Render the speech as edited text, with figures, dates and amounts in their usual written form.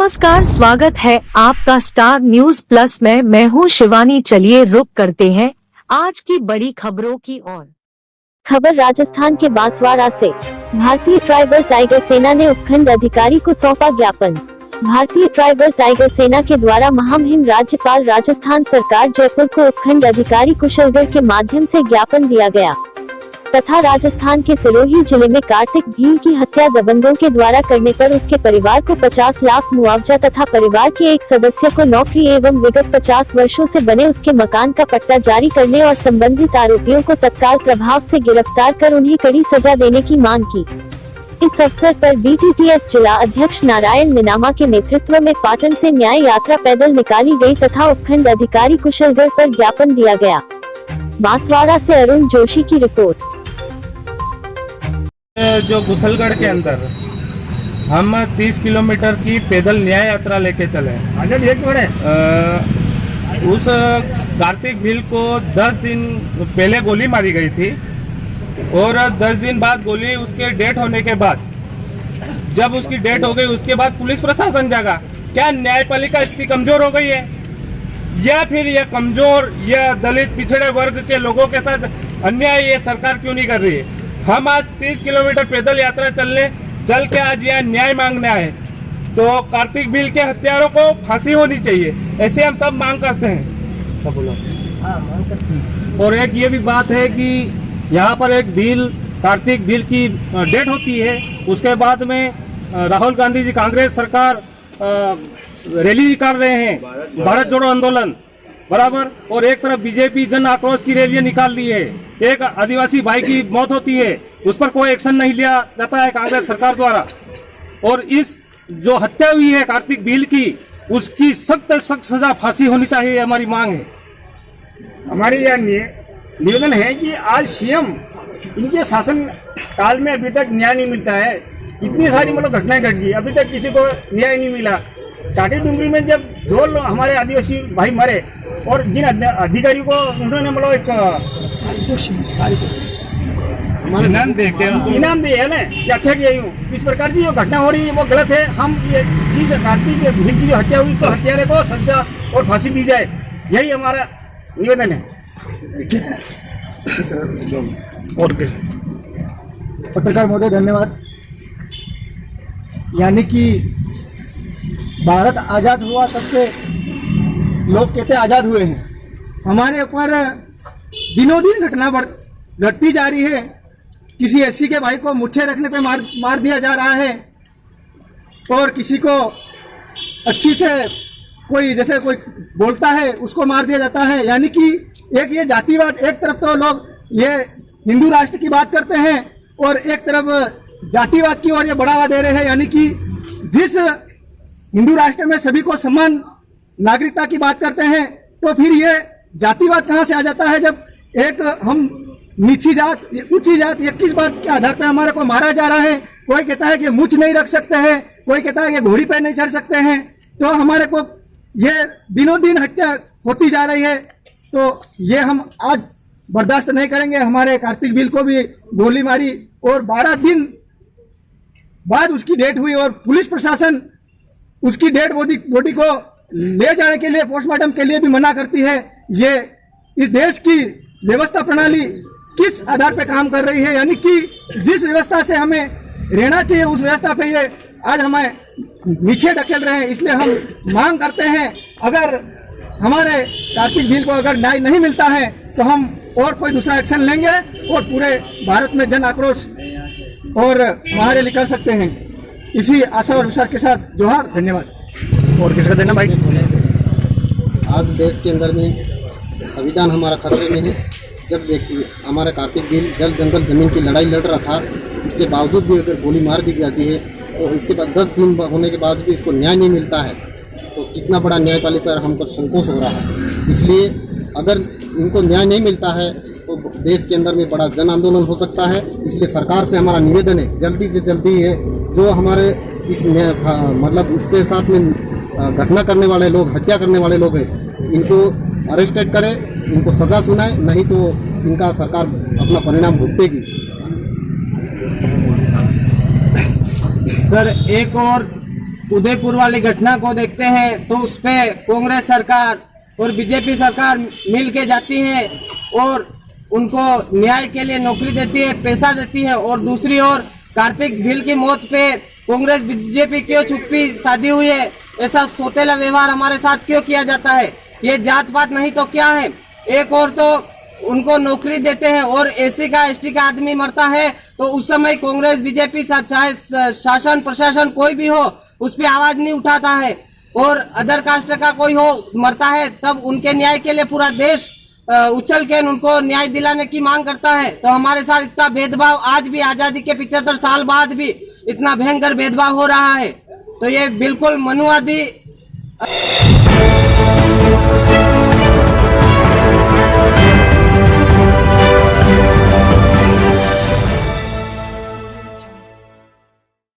नमस्कार, स्वागत है आपका स्टार न्यूज प्लस में। मैं हूं शिवानी। चलिए रुक करते हैं आज की बड़ी खबरों की ओर। खबर राजस्थान के बांसवाड़ा से। भारतीय ट्राइबल टाइगर सेना ने उपखंड अधिकारी को सौंपा ज्ञापन। भारतीय ट्राइबल टाइगर सेना के द्वारा महामहिम राज्यपाल राजस्थान सरकार जयपुर को उपखंड अधिकारी कुशलगढ़ के माध्यम से ज्ञापन दिया गया तथा राजस्थान के सिरोही जिले में कार्तिक भील की हत्या दबंगों के द्वारा करने पर उसके परिवार को 50 लाख मुआवजा तथा परिवार के एक सदस्य को नौकरी एवं विगत 50 वर्षों से बने उसके मकान का पट्टा जारी करने और संबंधित आरोपियों को तत्काल प्रभाव से गिरफ्तार कर उन्हें कड़ी सजा देने की मांग की। इस अवसर पर BTTS जिला अध्यक्ष नारायण निनामा के नेतृत्व में पाटन से न्याय यात्रा पैदल निकाली गई तथा उपखंड अधिकारी कुशलगढ़ पर ज्ञापन दिया गया। बांसवाड़ा से अरुण जोशी की रिपोर्ट। जो कुशलगढ़ के अंदर हम 30 किलोमीटर की पैदल न्याय यात्रा लेके चले। उस कार्तिक भील को 10 दिन पहले गोली मारी गई थी और 10 दिन बाद गोली उसके डेथ होने के बाद, जब उसकी डेथ हो गई उसके बाद पुलिस प्रशासन जागा। क्या न्यायपालिका इतनी कमजोर हो गई है या फिर यह कमजोर या दलित पिछड़े वर्ग के लोगों के साथ अन्याय ये सरकार क्यों नहीं कर रही है? हम आज 30 किलोमीटर पैदल यात्रा चल के आज यहाँ न्याय मांगने आए। तो कार्तिक भील के हत्यारों को फांसी होनी चाहिए, ऐसे हम सब मांग करते हैं। सब बोलो। मांग करते हैं। और एक ये भी बात है कि यहाँ पर एक कार्तिक भील की डेथ होती है, उसके बाद में राहुल गांधी जी कांग्रेस सरकार रैली निकाल रहे हैं, भारत जोड़ो आंदोलन बराबर, और एक तरफ बीजेपी जन आक्रोश की रैली निकाल ली है। एक आदिवासी भाई की मौत होती है, उस पर कोई एक्शन नहीं लिया जाता है कांग्रेस सरकार द्वारा। और इस जो हत्या हुई है कार्तिक भील की, उसकी सख्त सजा फांसी होनी चाहिए, हमारी मांग है। हमारी यह निवेदन है कि आज CM इनके शासन काल में अभी तक न्याय नहीं मिलता है। इतनी सारी घटनाएं घट गई, अभी तक किसी को न्याय नहीं मिला। टाटी डुंगरी में जब 2 हमारे आदिवासी भाई मरे और जिन अधिकारी को उन्होंने एक इनाम दिए है ना कि अच्छा किया यूँ, इस प्रकार की जो घटना हो रही है वो गलत है। हम ये चीज कार्तिक भील की जो हत्या हुई तो हत्यारे को सजा और फांसी दी जाए, यही हमारा निवेदन है। पत्रकार महोदय धन्यवाद। यानी कि भारत आज़ाद हुआ तब से लोग कहते आज़ाद हुए हैं। हमारे ऊपर दिनों दिन घटना घटती जा रही है। किसी SC के भाई को मुट्ठे रखने पे मार दिया जा रहा है और किसी को अच्छी से कोई जैसे कोई बोलता है उसको मार दिया जाता है। यानी कि एक ये जातिवाद, एक तरफ तो लोग ये हिंदू राष्ट्र की बात करते हैं और एक तरफ जातिवाद की ओर ये बढ़ावा दे रहे हैं। यानी कि जिस हिंदू राष्ट्र में सभी को समान नागरिकता की बात करते हैं, तो फिर ये जातिवाद कहाँ से आ जाता है जब एक हम नीची जात ऊंची जात ये किस बात के आधार पर हमारे को मारा जा रहा है? कोई कहता है कि मूछ नहीं रख सकते हैं, कोई कहता है कि घोड़ी पे नहीं चढ़ सकते हैं। तो हमारे को ये दिनों दिन हत्या होती जा रही है, तो ये हम आज बर्दाश्त नहीं करेंगे। हमारे कार्तिक भील को भी गोली मारी और 12 दिन बाद उसकी डेथ हुई और पुलिस प्रशासन उसकी डेड बॉडी को ले जाने के लिए पोस्टमार्टम के लिए भी मना करती है। ये इस देश की व्यवस्था प्रणाली किस आधार पे काम कर रही है? यानी कि जिस व्यवस्था से हमें रहना चाहिए उस व्यवस्था पे ये आज हमें नीचे ढकेल रहे हैं। इसलिए हम मांग करते हैं, अगर हमारे कार्तिक भील को अगर न्याय नहीं मिलता है तो हम और कोई दूसरा एक्शन लेंगे और पूरे भारत में जन आक्रोश और महारैली कर सकते हैं। इसी आशा और विश्वास के साथ जोहार, धन्यवाद। और किसका देना भाई? आज देश के अंदर में संविधान हमारा खतरे में है। जब हमारा कार्तिक भील जल जंगल जमीन की लड़ाई लड़ रहा था, इसके बावजूद भी अगर गोली मार दी जाती है तो इसके बाद 10 दिन होने के बाद भी इसको न्याय नहीं मिलता है, तो कितना बड़ा न्यायपालिका पर हमको संकोच हो रहा है। इसलिए अगर इनको न्याय नहीं मिलता है तो देश के अंदर में बड़ा जन आंदोलन हो सकता है। इसलिए सरकार से हमारा निवेदन है, जल्दी से जल्दी है जो हमारे इस उसके साथ में घटना करने वाले लोग, हत्या करने वाले लोग हैं, इनको अरेस्टेड करे, इनको सजा सुनाए, नहीं तो इनका सरकार अपना परिणाम भुगतेगी। सर एक और उदयपुर वाली घटना को देखते हैं तो उस पे कांग्रेस सरकार और बीजेपी सरकार मिल के जाती है और उनको न्याय के लिए नौकरी देती है, पैसा देती है। और दूसरी ओर कार्तिक भील की मौत पे कांग्रेस बीजेपी क्यों चुप्पी साधी हुई है? ऐसा सोतेला व्यवहार हमारे साथ क्यों किया जाता है? ये जात पात नहीं तो क्या है? एक और तो उनको नौकरी देते हैं और एससी का एसटी का आदमी मरता है तो उस समय कांग्रेस बीजेपी चाहे शासन प्रशासन कोई भी हो उस पर आवाज नहीं उठाता है। और अदर कास्ट का कोई हो मरता है तब उनके न्याय के लिए पूरा देश उछल के उनको न्याय दिलाने की मांग करता है। तो हमारे साथ इतना भेदभाव आज भी आजादी के 75 साल बाद भी इतना भयंकर भेदभाव हो रहा है, तो ये बिल्कुल मनुवादी